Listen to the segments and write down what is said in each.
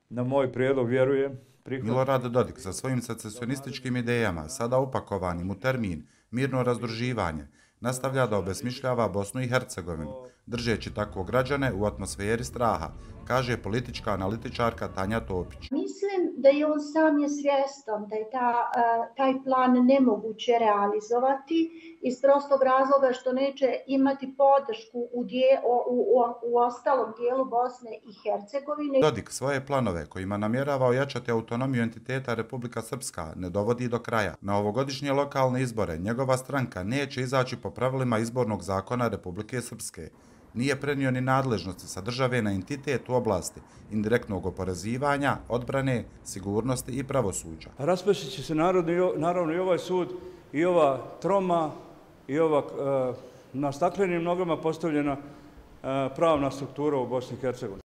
Na moj prijedlog vjerujem, prihvatit. Milorad Dodik sa svojim secesionističkim idejama, sada upakovanim u termin mirno razdruživanje, nastavlja da obesmišljava Bosnu i Hercegovinu, držeći tako građane u atmosferi straha, kaže politička analitičarka Tanja Topić. Mislim da je on sam je svjestan da je taj plan nemoguće realizovati iz prostog razloga što neće imati podršku u ostalom dijelu Bosne i Hercegovine. Dodik svoje planove kojima namjerava ojačati autonomiju entiteta Republika Srpska ne dovodi do kraja. Na ovogodišnje lokalne izbore njegova stranka neće izaći po pravilima izbornog zakona Republike Srpske. Nije prenio ni nadležnosti sa države na entitet u oblasti indirektnog oporezivanja, odbrane, sigurnosti i pravosuđa. Raspustit će se naravno i ovaj sud i ova troma i ova na staklenim nogama postavljena pravna struktura u Bosni i Hercegovini.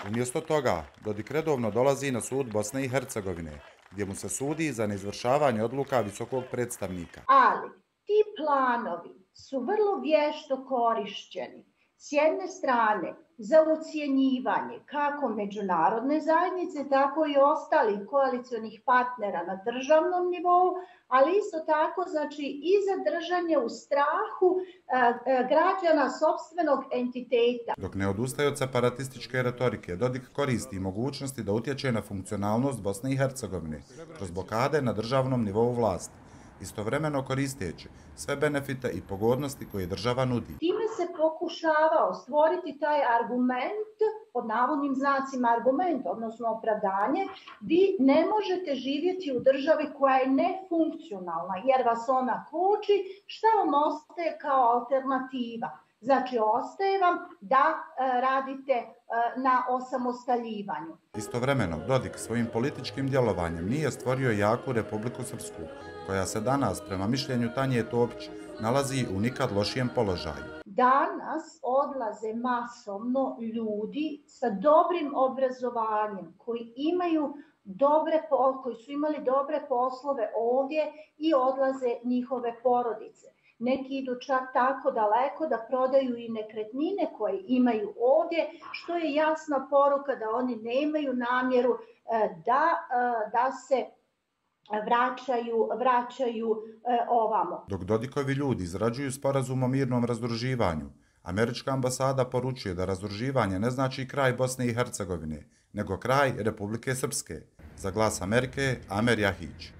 Umjesto toga, Dodik redovno dolazi na sud Bosne i Hercegovine, gdje mu se sudi za neizvršavanje odluka visokog predstavnika. Ali ti planovi su vrlo vješto korišćeni. S jedne strane, za ucjenjivanje kako međunarodne zajednice, tako i ostalih koalicionih partnera na državnom nivou, ali isto tako znači i za držanje u strahu građana sopstvenog entiteta. Dok ne odustaje od separatističke retorike, Dodik koristi mogućnosti da utječe na funkcionalnost Bosne i Hercegovine kroz blokade na državnom nivou vlasti, istovremeno koristeći sve benefite i pogodnosti koje država nudi. Time se pokušavao stvoriti taj argument, pod navodnim znacima argument, odnosno opravdanje, vi ne možete živjeti u državi koja je nefunkcionalna jer vas ona koči, šta vam ostaje kao alternativa? Znači, ostaje vam da radite na osamostaljivanju. Istovremeno, Dodik svojim političkim djelovanjem nije stvorio jaku Republiku Srpsku, koja se danas, prema mišljenju Tanje Topić, nalazi u nikad lošijem položaju. Danas odlaze masovno ljudi sa dobrim obrazovanjem, koji su imali dobre poslove ovdje i odlaze njihove porodice. Neki idu čak tako daleko da prodaju i nekretnine koje imaju ovdje, što je jasna poruka da oni nemaju namjeru da se vraćaju ovamo. Dok Dodikovi ljudi izrađuju sporazum o mirnom razdruživanju, američka ambasada poručuje da razdruživanje ne znači kraj Bosne i Hercegovine, nego kraj Republike Srpske. Za Glas Amerike, Amer Jahić.